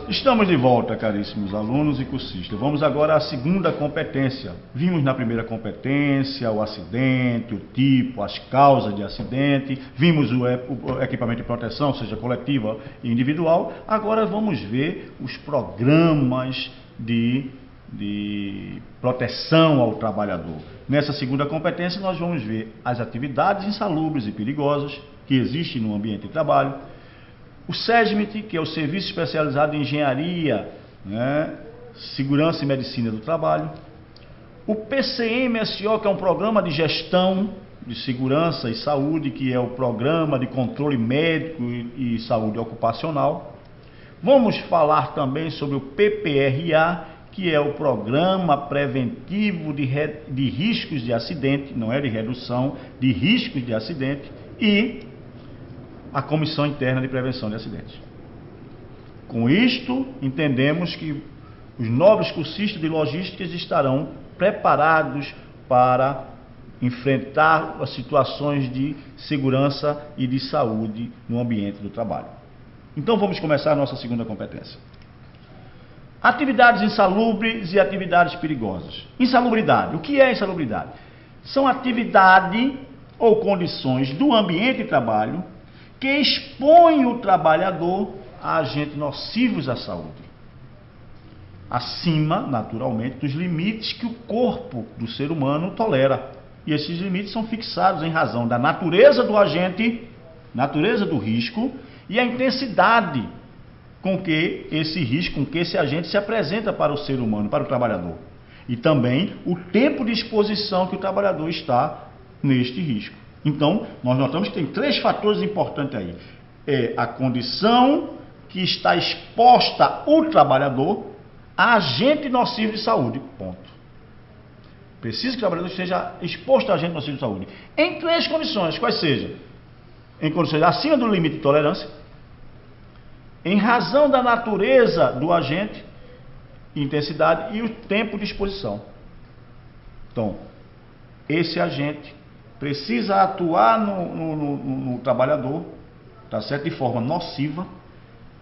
Estamos de volta, caríssimos alunos e cursistas. Vamos agora à segunda competência. Vimos na primeira competência o acidente, o tipo, as causas de acidente, vimos o equipamento de proteção, seja coletiva e individual. Agora vamos ver os programas de proteção ao trabalhador. Nessa segunda competência nós vamos ver as atividades insalubres e perigosas que existem no ambiente de trabalho, o SESMIT, que é o Serviço Especializado em Engenharia, Segurança e Medicina do Trabalho, o PCMSO, que é um programa de gestão de segurança e saúde, que é o Programa de Controle Médico e Saúde Ocupacional. Vamos falar também sobre o PPRA, que é o Programa Preventivo de Riscos de Acidente, não é de redução, de riscos de acidente, e a Comissão Interna de Prevenção de Acidentes. Com isto, entendemos que os nobres cursistas de logística estarão preparados para enfrentar as situações de segurança e de saúde no ambiente do trabalho. Então vamos começar a nossa segunda competência. Atividades insalubres e atividades perigosas. Insalubridade. O que é insalubridade? São atividade ou condições do ambiente de trabalho que expõe o trabalhador a agentes nocivos à saúde, acima, naturalmente, dos limites que o corpo do ser humano tolera. E esses limites são fixados em razão da natureza do agente, natureza do risco e a intensidade com que esse risco, com que esse agente se apresenta para o ser humano, para o trabalhador. E também o tempo de exposição que o trabalhador está neste risco. Então, nós notamos que tem três fatores importantes aí. É a condição que está exposta o trabalhador a agente nocivo de saúde. Ponto. Precisa que o trabalhador esteja exposto a agente nocivo de saúde. Em três condições, quais sejam? Em condições acima do limite de tolerância, em razão da natureza do agente, intensidade e o tempo de exposição. Então, esse agente precisa atuar no trabalhador, tá certo? De forma nociva,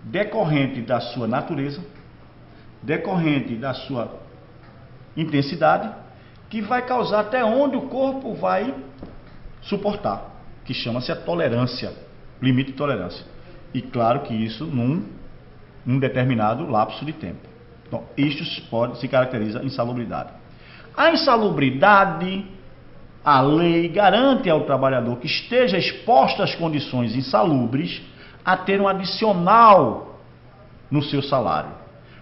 decorrente da sua natureza, decorrente da sua intensidade, que vai causar até onde o corpo vai suportar, que chama-se a tolerância, limite de tolerância. E claro que isso num determinado lapso de tempo. Então, isto se caracteriza insalubridade. A insalubridade, a lei garante ao trabalhador que esteja exposto às condições insalubres a ter um adicional no seu salário.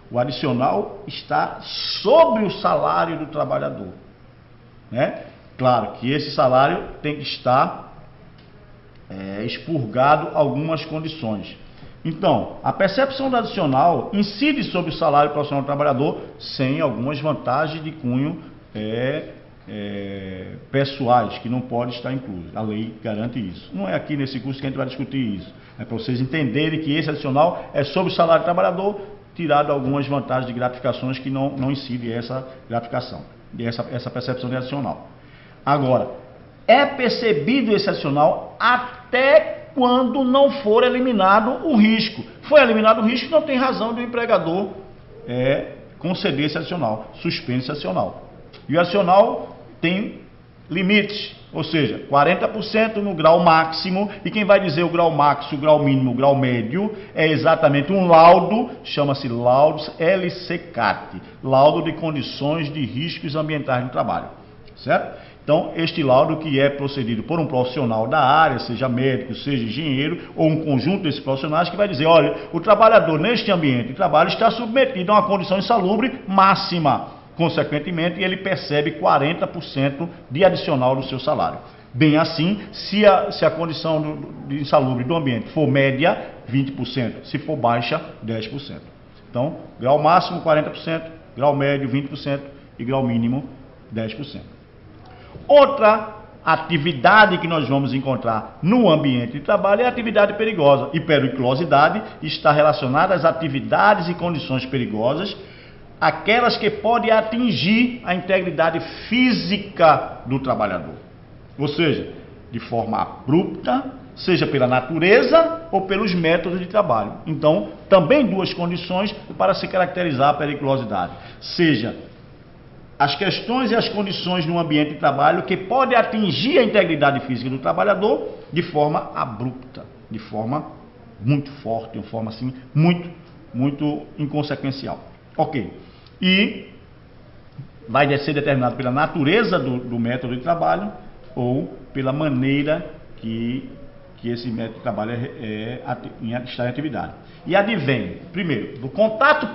O adicional está sobre o salário do trabalhador, Claro que esse salário tem que estar expurgado algumas condições. Então, a percepção do adicional incide sobre o salário profissional do trabalhador sem algumas vantagens de cunho pessoais, que não pode estar incluso. A lei garante isso. Não é aqui nesse curso que a gente vai discutir isso. É para vocês entenderem que esse adicional é sobre o salário do trabalhador, tirado algumas vantagens de gratificações que não incidem essa gratificação, essa percepção de adicional. Agora, é percebido esse adicional até quando não for eliminado o risco. Foi eliminado o risco, não tem razão do empregador conceder esse adicional, suspende esse adicional. E o adicional tem limites, ou seja, 40% no grau máximo, e quem vai dizer o grau máximo, o grau mínimo, o grau médio, é exatamente um laudo, chama-se laudo LCCAT, laudo de condições de riscos ambientais no trabalho, certo? Então, este laudo que é procedido por um profissional da área, seja médico, seja engenheiro, ou um conjunto desses profissionais, que vai dizer, olha, o trabalhador neste ambiente de trabalho está submetido a uma condição insalubre máxima. Consequentemente, ele percebe 40% de adicional do seu salário. Bem assim, se a condição de insalubre do ambiente for média, 20%. Se for baixa, 10%. Então, grau máximo, 40%, grau médio, 20% e grau mínimo, 10%. Outra atividade que nós vamos encontrar no ambiente de trabalho é a atividade perigosa. E periculosidade está relacionada às atividades e condições perigosas, aquelas que podem atingir a integridade física do trabalhador. Ou seja, de forma abrupta, seja pela natureza ou pelos métodos de trabalho. Então, também duas condições para se caracterizar a periculosidade. Seja as questões e as condições no ambiente de trabalho que podem atingir a integridade física do trabalhador de forma abrupta, de forma muito forte, de forma assim, muito inconsequencial. Ok. E vai ser determinado pela natureza do método de trabalho ou pela maneira que esse método de trabalho está em atividade. E advém, primeiro, do contato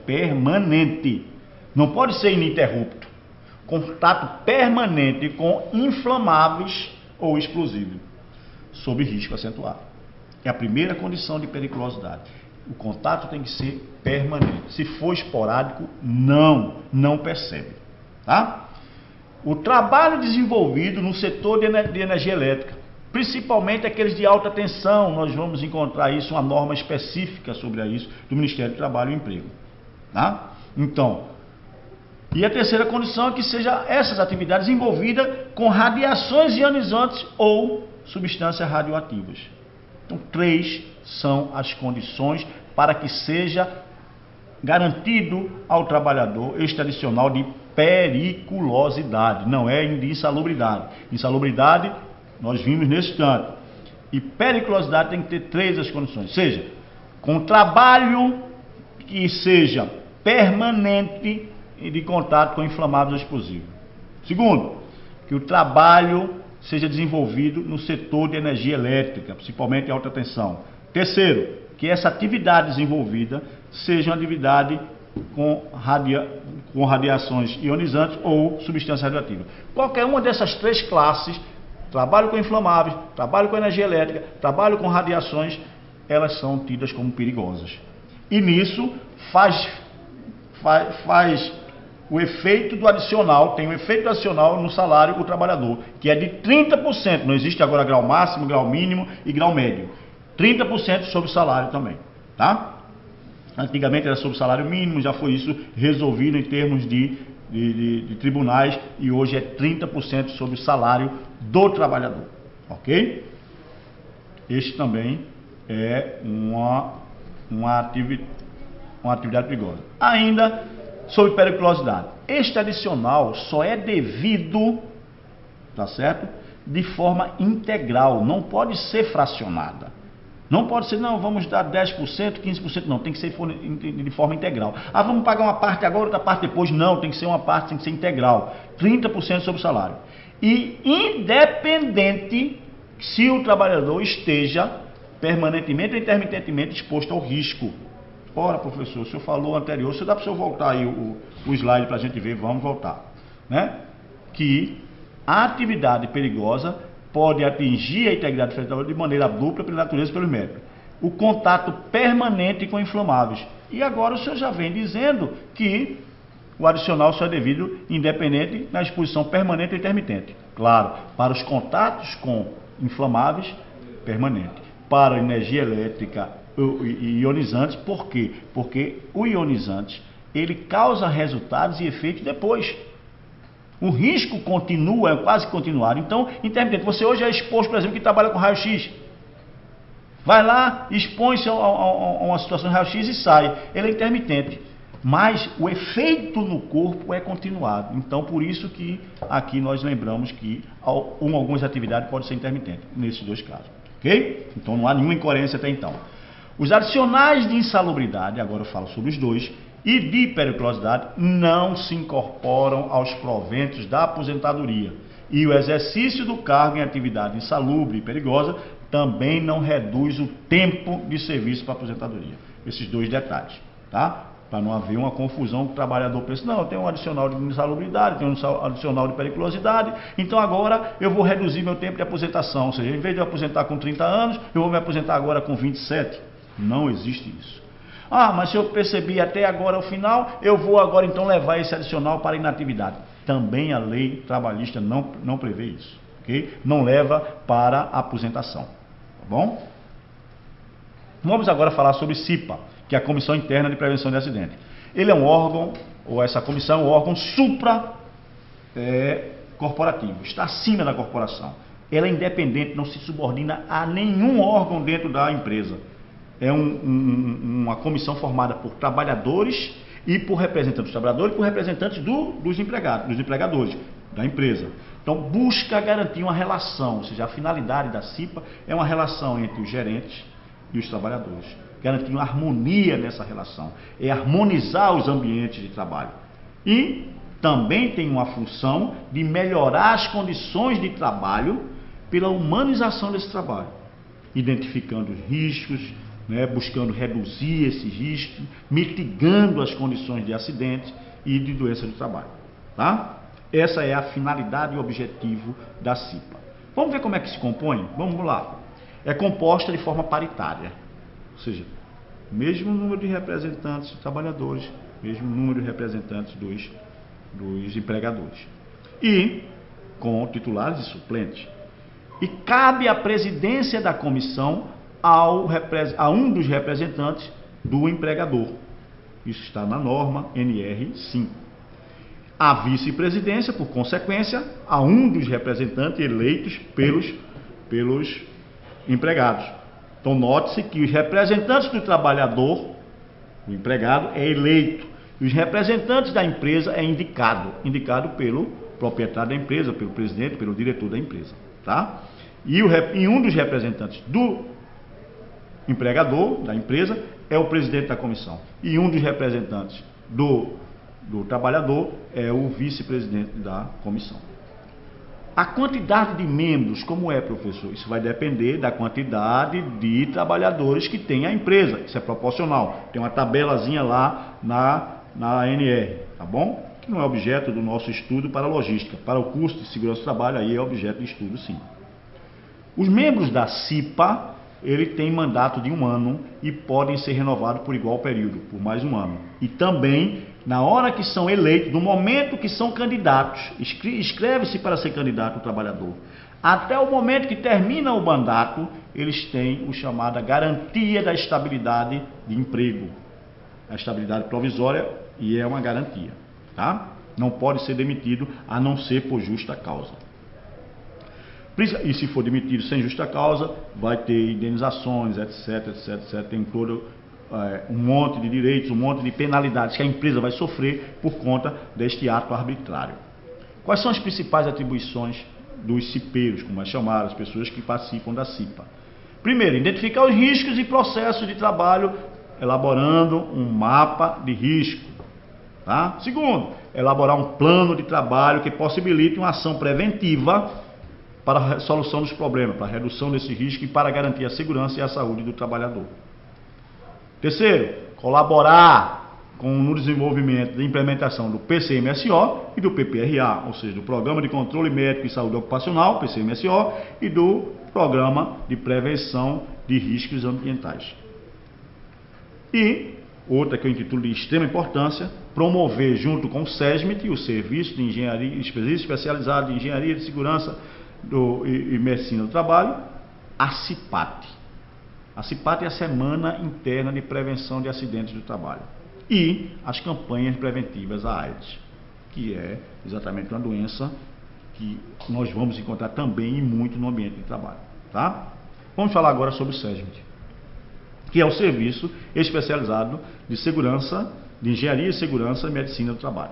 permanente. Não pode ser ininterrupto. Contato permanente com inflamáveis ou explosivos, sob risco acentuado. É a primeira condição de periculosidade. O contato tem que ser permanente. Se for esporádico, não percebe. Tá? O trabalho desenvolvido no setor de energia elétrica, principalmente aqueles de alta tensão, nós vamos encontrar isso, uma norma específica sobre isso do Ministério do Trabalho e Emprego. Tá? Então, e a terceira condição é que seja essas atividades envolvidas com radiações ionizantes ou substâncias radioativas. Então, 3 são as condições para que seja garantido ao trabalhador este adicional de periculosidade, não é de insalubridade. Insalubridade, nós vimos nesse instante. E periculosidade tem que ter 3 as condições, seja com trabalho que seja permanente e de contato com inflamáveis ou explosivos. Segundo, que o trabalho seja desenvolvido no setor de energia elétrica, principalmente em alta tensão. Terceiro, que essa atividade desenvolvida seja uma atividade com radiações ionizantes ou substâncias radioativas. Qualquer uma dessas 3 classes, trabalho com inflamáveis, trabalho com energia elétrica, trabalho com radiações, elas são tidas como perigosas. E nisso faz o efeito do adicional, tem um efeito adicional no salário do trabalhador, que é de 30%, não existe agora grau máximo, grau mínimo e grau médio. 30% sobre o salário também, tá? Antigamente era sobre o salário mínimo, já foi isso resolvido em termos de tribunais, e hoje é 30% sobre o salário do trabalhador, ok? Este também é uma atividade perigosa. Ainda sobre periculosidade. Este adicional só é devido, tá certo? De forma integral, não pode ser fracionada. Não pode ser, não, vamos dar 10%, 15%, não, tem que ser de forma integral. Ah, vamos pagar uma parte agora, outra parte depois, não, tem que ser uma parte, tem que ser integral. 30% sobre o salário. E independente se o trabalhador esteja permanentemente ou intermitentemente exposto ao risco. Ora, professor, o senhor falou anterior, se dá para o senhor voltar aí o slide para a gente ver, vamos voltar. Né? Que a atividade perigosa pode atingir a integridade física de maneira dupla pela natureza e pelo método. O contato permanente com inflamáveis. E agora o senhor já vem dizendo que o adicional só é devido independente na exposição permanente ou intermitente. Claro, para os contatos com inflamáveis, permanente. Para a energia elétrica e ionizantes, por quê? Porque o ionizante, ele causa resultados e efeitos depois. O risco continua, é quase continuado. Então, intermitente. Você hoje é exposto, por exemplo, que trabalha com raio-x. Vai lá, expõe-se a uma situação de raio-x e sai. Ele é intermitente. Mas o efeito no corpo é continuado. Então, por isso que aqui nós lembramos que algumas atividades podem ser intermitentes, nesses 2 casos. Ok? Então, não há nenhuma incoerência até então. Os adicionais de insalubridade, agora eu falo sobre os 2, e de periculosidade não se incorporam aos proventos da aposentadoria. E o exercício do cargo em atividade insalubre e perigosa também não reduz o tempo de serviço para a aposentadoria. Esses 2 detalhes, tá? Para não haver uma confusão que o trabalhador pensa, não, eu tenho um adicional de insalubridade, tenho um adicional de periculosidade, então agora eu vou reduzir meu tempo de aposentação. Ou seja, em vez de eu aposentar com 30 anos, eu vou me aposentar agora com 27. Não existe isso. Ah, mas se eu percebi até agora o final, eu vou agora então levar esse adicional para a inatividade. Também a lei trabalhista não prevê isso, ok? Não leva para a aposentação, tá bom? Vamos agora falar sobre CIPA, que é a Comissão Interna de Prevenção de Acidente. Ele é um órgão, ou essa comissão é um órgão corporativo, está acima da corporação. Ela é independente, não se subordina a nenhum órgão dentro da empresa. É uma comissão formada por trabalhadores e por representantes dos trabalhadores e por representantes dos empregadores da empresa. Então, busca garantir uma relação, ou seja, a finalidade da CIPA é uma relação entre os gerentes e os trabalhadores. Garantir uma harmonia nessa relação, é harmonizar os ambientes de trabalho. E também tem uma função de melhorar as condições de trabalho pela humanização desse trabalho, identificando os riscos, buscando reduzir esses riscos, mitigando as condições de acidente e de doença do trabalho. Tá? Essa é a finalidade e objetivo da CIPA. Vamos ver como é que se compõe? Vamos lá. É composta de forma paritária, ou seja, mesmo número de representantes de trabalhadores, mesmo número de representantes dos empregadores, e com titulares e suplentes. E cabe a presidência da comissão a um dos representantes do empregador. Isso está na norma NR 5. A vice-presidência, por consequência, a um dos representantes eleitos pelos empregados. Então, note-se que os representantes do trabalhador, o empregado, é eleito. E os representantes da empresa é indicado pelo proprietário da empresa, pelo presidente, pelo diretor da empresa. Tá? E um dos representantes do empregador da empresa é o presidente da comissão. E um dos representantes do trabalhador é o vice-presidente da comissão. A quantidade de membros, como é, professor? Isso vai depender da quantidade de trabalhadores que tem a empresa. Isso é proporcional. Tem uma tabelazinha lá na NR, tá bom? Que não é objeto do nosso estudo para a logística. Para o curso de segurança do trabalho, aí é objeto de estudo, sim. Os membros da CIPA, ele tem mandato de 1 ano e podem ser renovados por igual período, por mais 1 ano. E também, na hora que são eleitos, no momento que são candidatos, inscreve-se para ser candidato o trabalhador. Até o momento que termina o mandato, eles têm o chamado garantia da estabilidade de emprego. A estabilidade provisória, e é uma garantia, tá? Não pode ser demitido a não ser por justa causa. E se for demitido sem justa causa, vai ter indenizações, etc, etc, etc. Tem todo um monte de direitos, um monte de penalidades que a empresa vai sofrer por conta deste ato arbitrário. Quais são as principais atribuições dos cipeiros, como é chamado, as pessoas que participam da CIPA? Primeiro, identificar os riscos e processos de trabalho, elaborando um mapa de risco. Tá? Segundo, elaborar um plano de trabalho que possibilite uma ação preventiva para a solução dos problemas, para a redução desse risco e para garantir a segurança e a saúde do trabalhador. Terceiro, colaborar no desenvolvimento da implementação do PCMSO e do PPRA, ou seja, do Programa de Controle Médico e Saúde Ocupacional, PCMSO, e do Programa de Prevenção de Riscos Ambientais. E outra que eu intitulo de extrema importância, promover junto com o SESMIT, o Serviço de Engenharia Especializado de Engenharia de Segurança e Medicina do Trabalho, a CIPAT. A CIPAT é a Semana Interna de Prevenção de Acidentes do Trabalho. E as campanhas preventivas à AIDS, que é exatamente uma doença que nós vamos encontrar também e muito no ambiente de trabalho. Tá? Vamos falar agora sobre o SESMIT, que é o Serviço Especializado de Segurança, de Engenharia e Segurança e Medicina do Trabalho.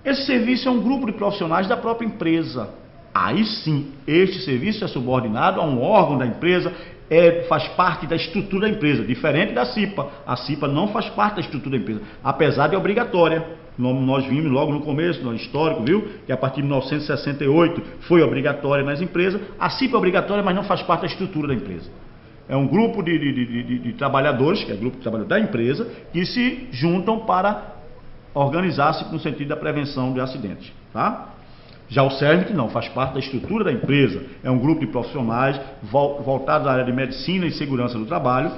Esse serviço é um grupo de profissionais da própria empresa. Aí sim, este serviço é subordinado a um órgão da empresa, faz parte da estrutura da empresa, diferente da CIPA. A CIPA não faz parte da estrutura da empresa, apesar de obrigatória. Nós vimos logo no começo, no histórico, viu? Que a partir de 1968 foi obrigatória nas empresas. A CIPA é obrigatória, mas não faz parte da estrutura da empresa. É um grupo de trabalhadores, que é o grupo de trabalhadores da empresa, que se juntam para organizar-se no sentido da prevenção de acidentes. Tá? Já o SESMIT não, faz parte da estrutura da empresa. É um grupo de profissionais voltados à área de medicina e segurança do trabalho,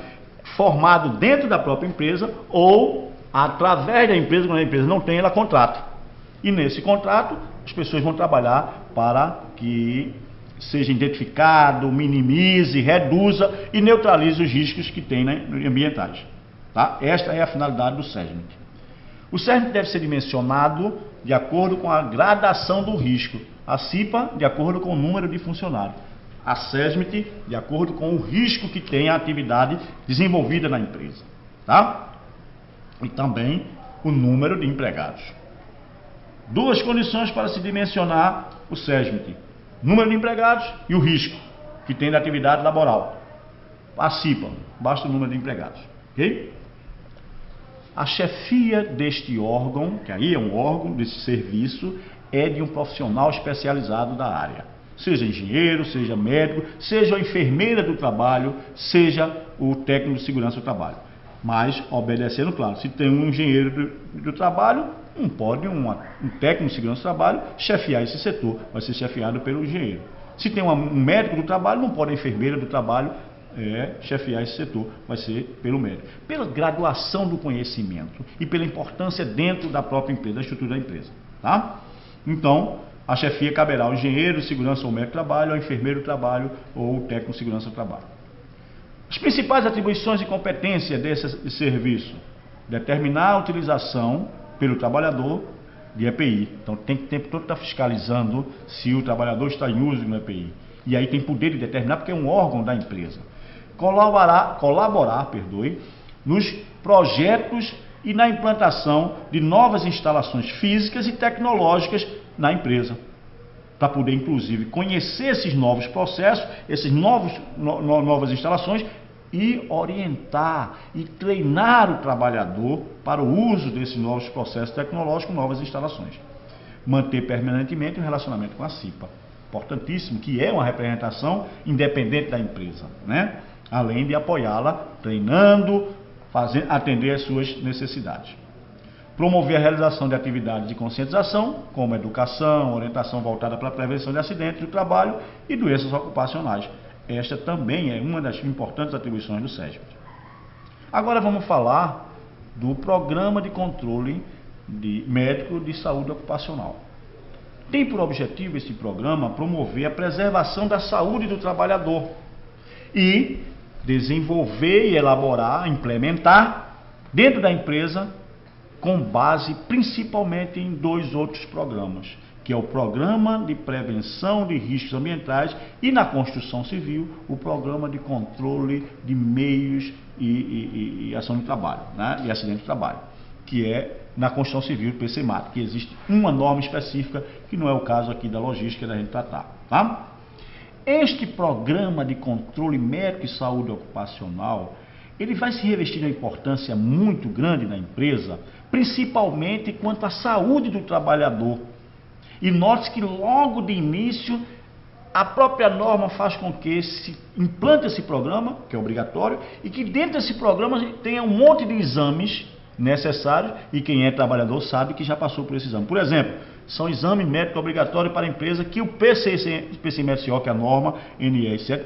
formado dentro da própria empresa ou através da empresa, quando a empresa não tem, ela contrata. E nesse contrato, as pessoas vão trabalhar para que seja identificado, minimize, reduza e neutralize os riscos que tem, né, ambientais. Tá? Esta é a finalidade do SESMIT. O SESMIT deve ser dimensionado de acordo com a gradação do risco. A CIPA, de acordo com o número de funcionários. A SESMIT, de acordo com o risco que tem a atividade desenvolvida na empresa. Tá? E também o número de empregados. Duas condições para se dimensionar o SESMIT: número de empregados e o risco que tem da atividade laboral. A CIPA, basta o número de empregados. Ok? A chefia deste órgão, que aí é um órgão desse serviço, é de um profissional especializado da área. Seja engenheiro, seja médico, seja a enfermeira do trabalho, seja o técnico de segurança do trabalho. Mas obedecendo, claro, se tem um engenheiro do trabalho, não pode um técnico de segurança do trabalho chefiar esse setor, vai ser chefiado pelo engenheiro. Se tem um médico do trabalho, não pode a enfermeira do trabalho chefiar esse setor, vai ser pelo médico. Pela graduação do conhecimento e pela importância dentro da própria empresa, da estrutura da empresa. Tá? Então, a chefia caberá ao engenheiro de segurança ou médico do trabalho, ao enfermeiro do trabalho ou ao técnico de segurança do trabalho. As principais atribuições e competências desse serviço: determinar a utilização pelo trabalhador de EPI. Então tem que o tempo todo estar fiscalizando se o trabalhador está em uso de um EPI. E aí tem poder de determinar, porque é um órgão da empresa. Colaborar, nos projetos e na implantação de novas instalações físicas e tecnológicas na empresa. Para poder, inclusive, conhecer esses novos processos, essas novas instalações e orientar e treinar o trabalhador para o uso desses novos processos tecnológicos, novas instalações. Manter permanentemente o relacionamento com a CIPA. Importantíssimo, que é uma representação independente da empresa, né? Além de apoiá-la, treinando, atender às suas necessidades. Promover a realização de atividades de conscientização, como educação, orientação voltada para a prevenção de acidentes do trabalho e doenças ocupacionais. Esta também é uma das importantes atribuições do SESMIT. Agora vamos falar do Programa de Controle Médico de Saúde Ocupacional. Tem por objetivo esse programa promover a preservação da saúde do trabalhador e desenvolver e elaborar, implementar dentro da empresa, com base principalmente em dois outros programas, que é o Programa de Prevenção de Riscos Ambientais e, na Construção Civil, o Programa de Controle de Meios e Ação de Trabalho, né? E Acidente de Trabalho, que é na Construção Civil, PCMAT, que existe uma norma específica, que não é o caso aqui da logística da gente tratar. Tá? Este Programa de Controle Médico e Saúde Ocupacional, ele vai se revestir de uma importância muito grande na empresa, principalmente quanto à saúde do trabalhador. E note que logo de início, a própria norma faz com que se implante esse programa, que é obrigatório, e que dentro desse programa tenha um monte de exames necessários, e quem é trabalhador sabe que já passou por esse exame. Por exemplo, são exames médicos obrigatórios para a empresa que o PCMSO, que é a norma NE7,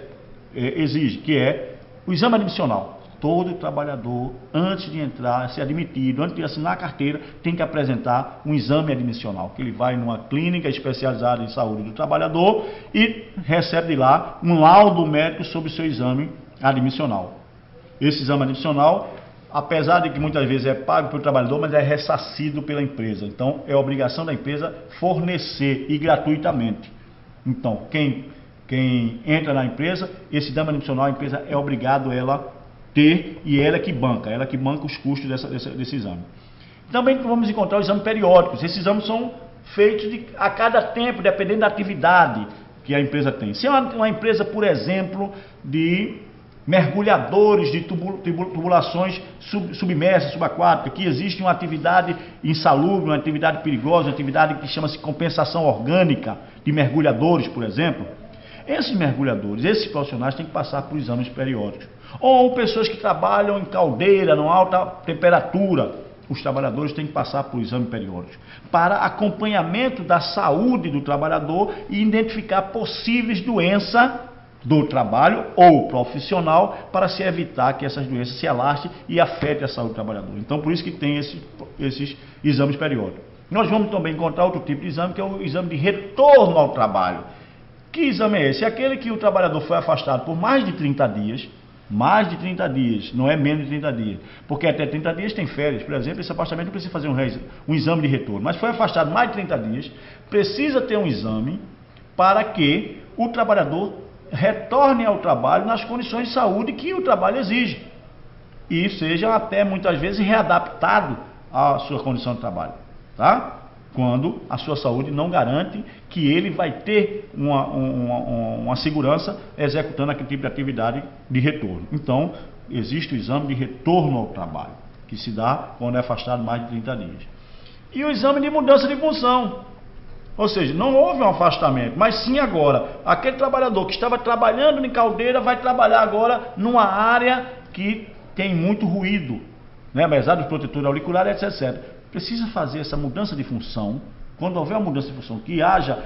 exige, que é o exame admissional. Todo trabalhador, antes de entrar, ser admitido, antes de assinar a carteira, tem que apresentar um exame admissional, que ele vai numa clínica especializada em saúde do trabalhador e recebe de lá um laudo médico sobre o seu exame admissional. Esse exame admissional, apesar de que muitas vezes é pago pelo trabalhador, mas é ressarcido pela empresa. Então, é obrigação da empresa fornecer e gratuitamente. Então, quem entra na empresa, esse exame admissional, a empresa é obrigado ela ter, e ela que banca os custos desse exame. Também vamos encontrar os exames periódicos. Esses exames são feitos a cada tempo, dependendo da atividade que a empresa tem. Se é uma empresa, por exemplo, de mergulhadores de tubulações submersas, subaquáticas, que existe uma atividade insalubre, uma atividade perigosa, uma atividade que chama-se compensação orgânica de mergulhadores, por exemplo. Esses mergulhadores, esses profissionais têm que passar por exames periódicos. Ou pessoas que trabalham em caldeira, em alta temperatura, os trabalhadores têm que passar por exame periódico para acompanhamento da saúde do trabalhador e identificar possíveis doenças do trabalho ou profissional, para se evitar que essas doenças se alastrem e afetem a saúde do trabalhador. Então, por isso que tem esses exames periódicos. Nós vamos também encontrar outro tipo de exame, que é o exame de retorno ao trabalho. Que exame é esse? É aquele que o trabalhador foi afastado por mais de 30 dias, não é menos de 30 dias, porque até 30 dias tem férias, por exemplo, esse afastamento não precisa fazer um exame de retorno, mas foi afastado mais de 30 dias, precisa ter um exame para que o trabalhador retorne ao trabalho nas condições de saúde que o trabalho exige e seja até muitas vezes readaptado à sua condição de trabalho, tá? Quando a sua saúde não garante que ele vai ter uma segurança executando aquele tipo de atividade de retorno. Então, existe o exame de retorno ao trabalho, que se dá quando é afastado mais de 30 dias. E o exame de mudança de função. Ou seja, não houve um afastamento, mas sim agora, aquele trabalhador que estava trabalhando em caldeira vai trabalhar agora numa área que tem muito ruído, né? Apesar dos protetores auriculares, etc. Precisa fazer essa mudança de função. Quando houver uma mudança de função, que haja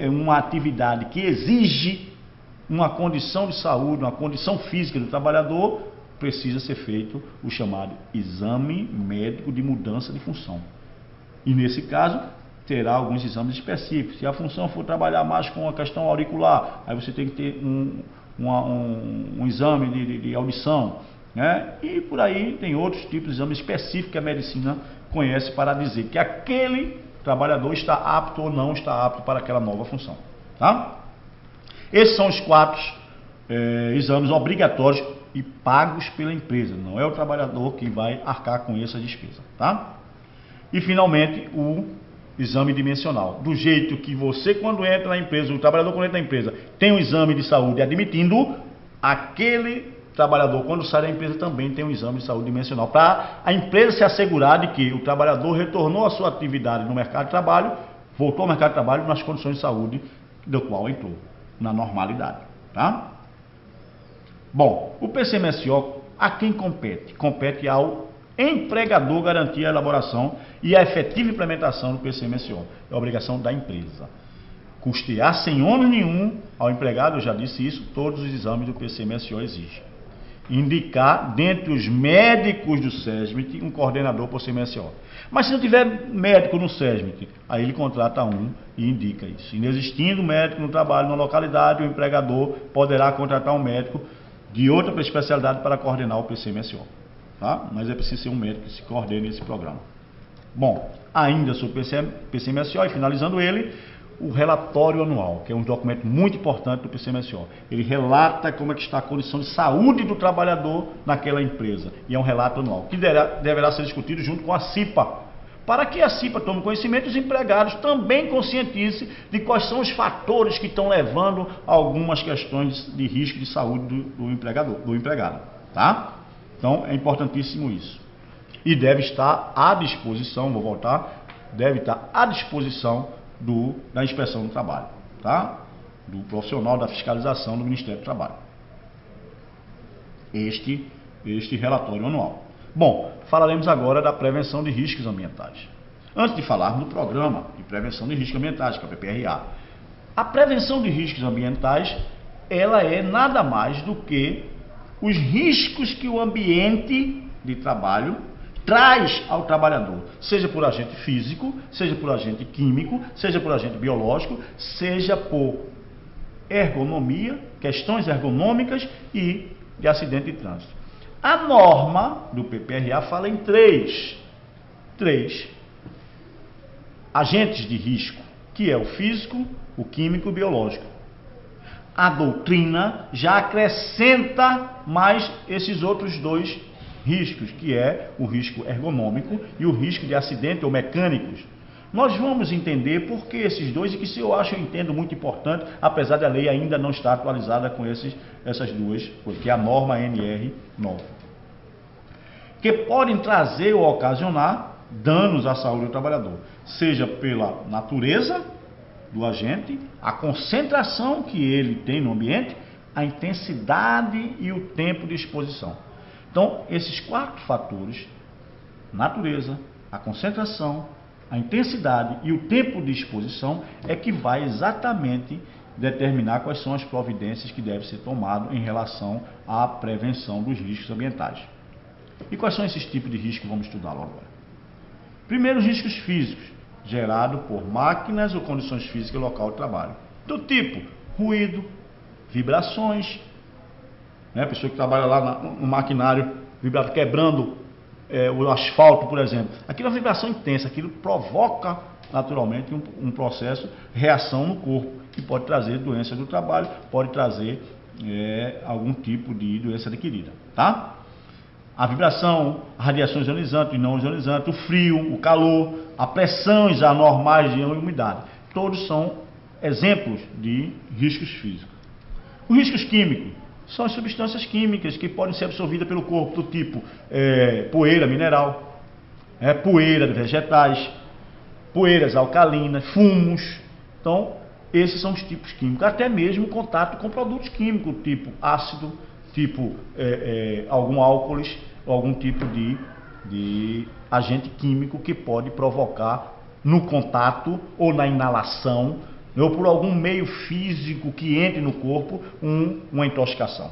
uma atividade que exige uma condição de saúde, uma condição física do trabalhador, precisa ser feito o chamado exame médico de mudança de função. E nesse caso, terá alguns exames específicos. Se a função for trabalhar mais com a questão auricular, aí você tem que ter um exame de audição, né? E por aí tem outros tipos de exames específicos que a medicina conhece para dizer que aquele trabalhador está apto ou não está apto para aquela nova função, tá? Esses são os 4 exames obrigatórios e pagos pela empresa. Não é o trabalhador que vai arcar com essa despesa, tá? E finalmente o exame dimensional. Do jeito que você, quando entra na empresa, o trabalhador quando entra na empresa tem um exame de saúde admitindo, aquele trabalhador quando sai da empresa também tem um exame de saúde dimensional, para a empresa se assegurar de que o trabalhador retornou à sua atividade no mercado de trabalho, voltou ao mercado de trabalho nas condições de saúde do qual entrou, na normalidade, tá? Bom, o PCMSO a quem compete? Compete ao empregador garantir a elaboração e a efetiva implementação do PCMSO. É obrigação da empresa. Custear sem ônus nenhum ao empregado, eu já disse isso, todos os exames do PCMSO exigem. Indicar, dentre os médicos do SESMIT, um coordenador por PCMSO. Mas se não tiver médico no SESMIT, aí ele contrata um e indica isso. Inexistindo médico no trabalho na localidade, o empregador poderá contratar um médico de outra especialidade para coordenar o PCMSO. Tá? Mas é preciso ser um médico que se coordene esse programa. Bom, ainda sobre o PCMSO, e finalizando ele, o relatório anual, que é um documento muito importante do PCMSO. Ele relata como é que está a condição de saúde do trabalhador naquela empresa. E é um relato anual, que deverá ser discutido junto com a CIPA, para que a CIPA tome conhecimento e os empregados também conscientizem de quais são os fatores que estão levando a algumas questões de risco de saúde do empregado. Tá? Então, é importantíssimo isso. E deve estar à disposição, vou voltar, deve estar à disposição da inspeção do trabalho, tá? Do profissional da fiscalização do Ministério do Trabalho. Este relatório anual. Bom, falaremos agora da prevenção de riscos ambientais. Antes de falarmos do programa de prevenção de riscos ambientais, que é o PPRA. A prevenção de riscos ambientais, ela é nada mais do que os riscos que o ambiente de trabalho traz ao trabalhador, seja por agente físico, seja por agente químico, seja por agente biológico, seja por ergonomia, questões ergonômicas e de acidente de trânsito. A norma do PPRA fala em três agentes de risco, que é o físico, o químico e o biológico. A doutrina já acrescenta mais esses outros 2 riscos, que é o risco ergonômico e o risco de acidente ou mecânicos. Nós vamos entender por que esses 2 e que eu entendo muito importante, apesar da lei ainda não estar atualizada com essas 2, porque é a norma NR 9. Que podem trazer ou ocasionar danos à saúde do trabalhador, seja pela natureza do agente, a concentração que ele tem no ambiente, a intensidade e o tempo de exposição. Então, esses 4 fatores, natureza, a concentração, a intensidade e o tempo de exposição, é que vai exatamente determinar quais são as providências que devem ser tomadas em relação à prevenção dos riscos ambientais. E quais são esses tipos de riscos que vamos estudar agora? Primeiro, os riscos físicos. gerado por máquinas ou condições físicas do local de trabalho. Do tipo ruído, vibrações, né? A pessoa que trabalha lá no maquinário, quebrando o asfalto, por exemplo. Aquilo é uma vibração intensa, aquilo provoca naturalmente um processo, reação no corpo, que pode trazer doença do trabalho, pode trazer algum tipo de doença adquirida, tá? A vibração, radiações ionizantes e não ionizantes, o frio, o calor, a pressões anormais de umidade, todos são exemplos de riscos físicos. Os riscos químicos são as substâncias químicas que podem ser absorvidas pelo corpo, do tipo poeira mineral, poeira de vegetais, poeiras alcalinas, fumos. Então, esses são os tipos químicos. Até mesmo contato com produtos químicos, tipo ácido, tipo algum álcoolis, ou algum tipo de agente químico que pode provocar no contato ou na inalação, ou por algum meio físico que entre no corpo, uma intoxicação.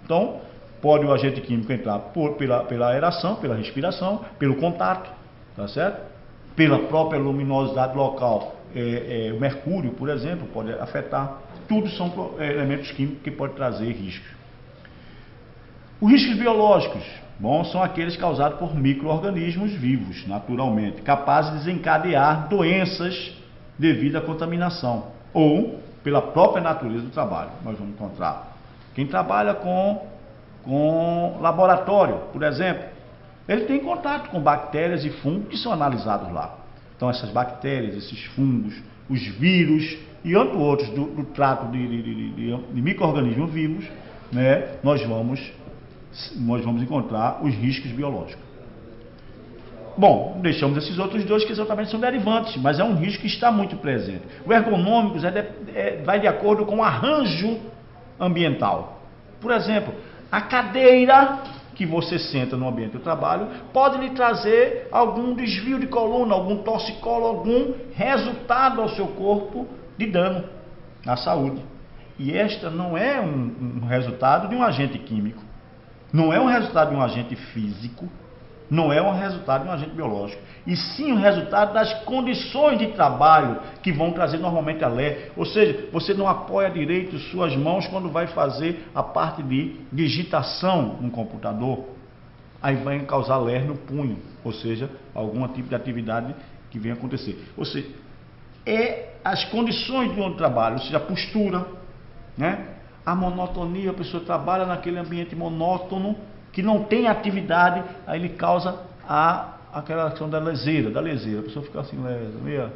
Então, pode o agente químico entrar pela aeração, pela respiração, pelo contato, tá certo? Pela própria luminosidade local. O mercúrio, por exemplo, pode afetar. Tudo são elementos químicos que podem trazer riscos. Os riscos biológicos, são aqueles causados por micro-organismos vivos, naturalmente, capazes de desencadear doenças devido à contaminação ou pela própria natureza do trabalho. Nós vamos encontrar quem trabalha com laboratório, por exemplo, ele tem contato com bactérias e fungos que são analisados lá. Então essas bactérias, esses fungos, os vírus e outros do trato de micro-organismos vivos, né, nós vamos encontrar os riscos biológicos. Bom, deixamos esses outros dois que exatamente são derivantes, mas é um risco que está muito presente. O ergonômico vai de acordo com o arranjo ambiental. Por exemplo, a cadeira que você senta no ambiente do trabalho pode lhe trazer algum desvio de coluna, algum torcicolo, algum resultado ao seu corpo de dano à saúde. E esta não é um resultado de um agente químico, não é um resultado de um agente físico, não é um resultado de um agente biológico, e sim um resultado das condições de trabalho que vão trazer normalmente alerta. Ou seja, você não apoia direito suas mãos quando vai fazer a parte de digitação no computador, aí vai causar ler no punho, ou seja, algum tipo de atividade que venha acontecer. Ou seja, as condições do trabalho, ou seja, a postura, né? A monotonia, a pessoa trabalha naquele ambiente monótono, que não tem atividade, aí ele causa aquela ação da leseira, a pessoa fica assim, lesa.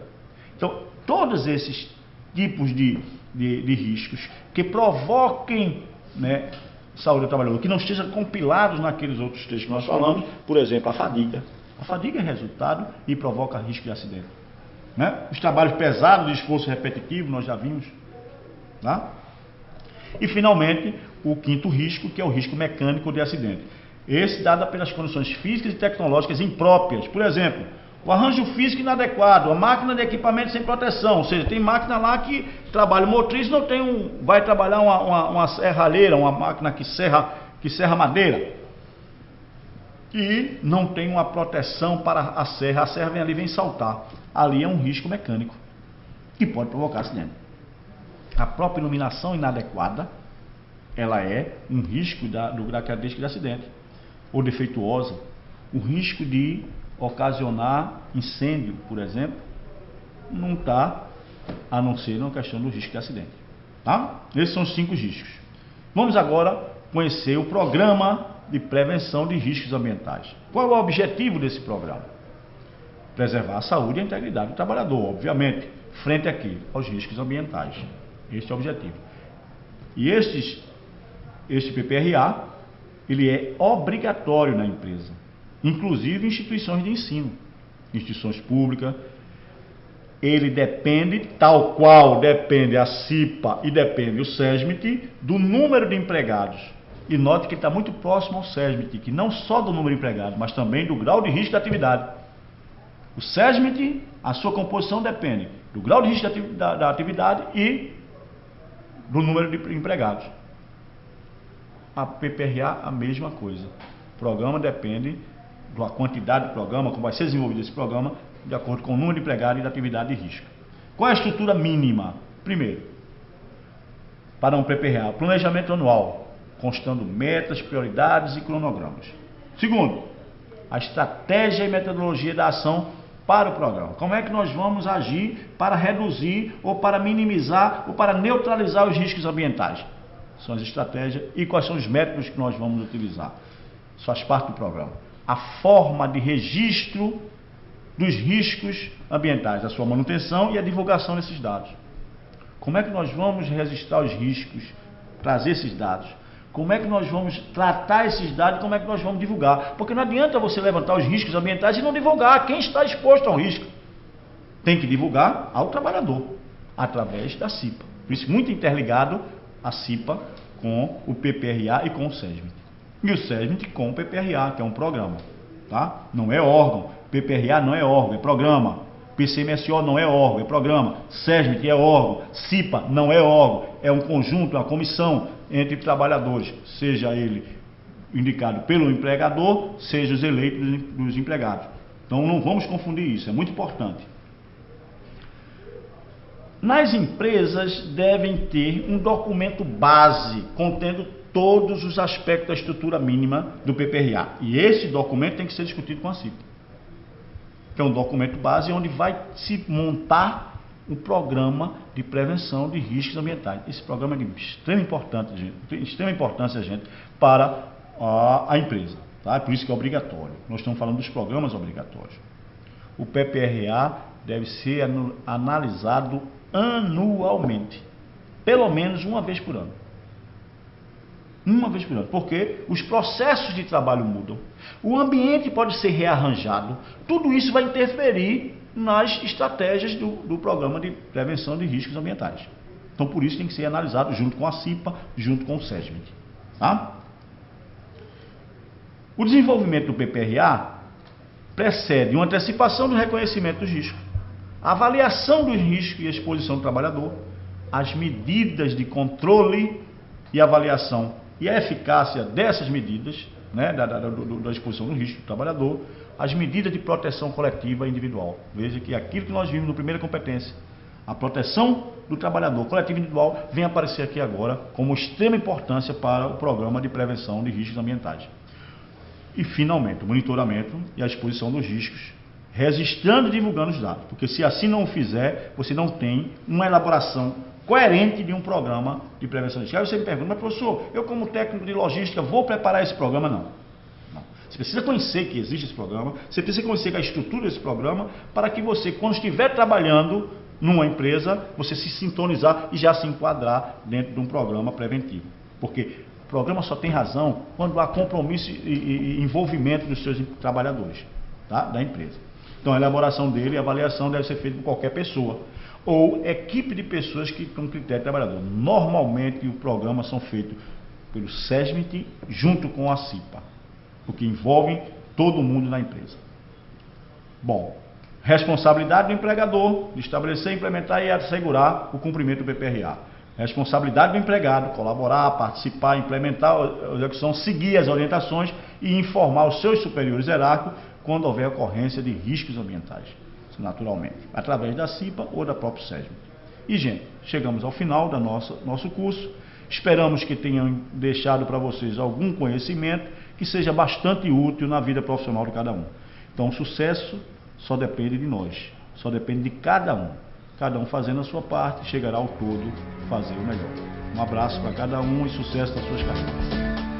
Então, todos esses tipos de riscos que provoquem, né, saúde do trabalhador, que não estejam compilados naqueles outros textos que nós falamos, por exemplo, a fadiga. A fadiga é resultado e provoca risco de acidente. Né? Os trabalhos pesados de esforço repetitivo, nós já vimos. Tá? E, finalmente, o quinto risco, que é o risco mecânico de acidente. Esse dado pelas condições físicas e tecnológicas impróprias. Por exemplo, o arranjo físico inadequado, a máquina de equipamento sem proteção. Ou seja, tem máquina lá que trabalha motriz, não tem vai trabalhar uma serralheira, uma máquina que serra madeira. E não tem uma proteção para a serra vem ali, vem saltar. Ali é um risco mecânico que pode provocar acidente. A própria iluminação inadequada, ela é um risco da característica de acidente, ou defeituosa. O risco de ocasionar incêndio, por exemplo, não está, a não ser na questão do risco de acidente. Tá? Esses são os 5 riscos. Vamos agora conhecer o programa de prevenção de riscos ambientais. Qual é o objetivo desse programa? Preservar a saúde e a integridade do trabalhador, obviamente, frente aqui aos riscos ambientais. Este é o objetivo. E este PPRA, ele é obrigatório na empresa, inclusive em instituições de ensino, instituições públicas. Ele depende, tal qual depende a CIPA e depende o SESMIT, do número de empregados. E note que está muito próximo ao SESMIT, que não só do número de empregados, mas também do grau de risco da atividade. O SESMIT, a sua composição depende do grau de risco da atividade e do número de empregados. A PPRA, a mesma coisa. O programa depende da quantidade do programa, como vai ser desenvolvido esse programa, de acordo com o número de empregados e da atividade de risco. Qual é a estrutura mínima? Primeiro, para um PPRA, planejamento anual, constando metas, prioridades e cronogramas. Segundo, a estratégia e metodologia da ação para o programa. Como é que nós vamos agir para reduzir ou para minimizar ou para neutralizar os riscos ambientais? São as estratégias e quais são os métodos que nós vamos utilizar. Isso faz parte do programa. A forma de registro dos riscos ambientais, a sua manutenção e a divulgação desses dados. Como é que nós vamos registrar os riscos, trazer esses dados? Como é que nós vamos tratar esses dados? Como é que nós vamos divulgar? Porque não adianta você levantar os riscos ambientais e não divulgar quem está exposto ao risco. Tem que divulgar ao trabalhador, através da CIPA. Por isso, muito interligado a CIPA com o PPRA e com o SESMIT. E o SESMIT com o PPRA, que é um programa. Tá? Não é órgão. PPRA não é órgão, é programa. PCMSO não é órgão, é programa. SESMIT é órgão. CIPA não é órgão, é um conjunto, uma comissão entre trabalhadores, seja ele indicado pelo empregador, seja os eleitos dos empregados. Então não vamos confundir isso, é muito importante. Nas empresas devem ter um documento base contendo todos os aspectos da estrutura mínima do PPRA. E esse documento tem que ser discutido com a CIPA. Que é um documento base onde vai se montar um programa de prevenção de riscos ambientais. Esse programa é de extrema importância, gente, para a empresa. Tá? É por isso que é obrigatório. Nós estamos falando dos programas obrigatórios. O PPRA deve ser analisado anualmente, pelo menos uma vez por ano. Uma vez por ano, porque os processos de trabalho mudam, o ambiente pode ser rearranjado, tudo isso vai interferir nas estratégias do programa de prevenção de riscos ambientais. Então, por isso tem que ser analisado junto com a CIPA, junto com o SESMIT. Tá? O desenvolvimento do PPRA precede uma antecipação do reconhecimento dos riscos, a avaliação dos riscos e a exposição do trabalhador, as medidas de controle e avaliação e a eficácia dessas medidas, né, da exposição do risco do trabalhador, as medidas de proteção coletiva e individual. Veja que aquilo que nós vimos na primeira competência, a proteção do trabalhador coletivo e individual, vem aparecer aqui agora como extrema importância para o programa de prevenção de riscos ambientais. E, finalmente, o monitoramento e a exposição dos riscos, registrando e divulgando os dados. Porque se assim não o fizer, você não tem uma elaboração coerente de um programa de prevenção de riscos. Aí você me pergunta, mas professor, eu como técnico de logística vou preparar esse programa? Não. Você precisa conhecer que existe esse programa, você precisa conhecer a estrutura desse programa, para que você, quando estiver trabalhando numa empresa, você se sintonizar e já se enquadrar dentro de um programa preventivo. Porque o programa só tem razão quando há compromisso e envolvimento dos seus trabalhadores, tá? Da empresa. Então a elaboração dele e a avaliação deve ser feita por qualquer pessoa, ou equipe de pessoas que têm um critério de trabalhador. Normalmente os programas são feitos pelo SESMIT junto com a CIPA, porque envolvem todo mundo na empresa. Bom, responsabilidade do empregador de estabelecer, implementar e assegurar o cumprimento do PPRA. Responsabilidade do empregado, colaborar, participar, implementar a execução, seguir as orientações e informar os seus superiores hierárquicos quando houver ocorrência de riscos ambientais, naturalmente, através da CIPA ou da própria SESMIT. E, gente, chegamos ao final do nosso curso. Esperamos que tenham deixado para vocês algum conhecimento que seja bastante útil na vida profissional de cada um. Então, o sucesso só depende de nós, só depende de cada um. Cada um fazendo a sua parte, chegará ao todo fazer o melhor. Um abraço para cada um e sucesso nas suas carreiras.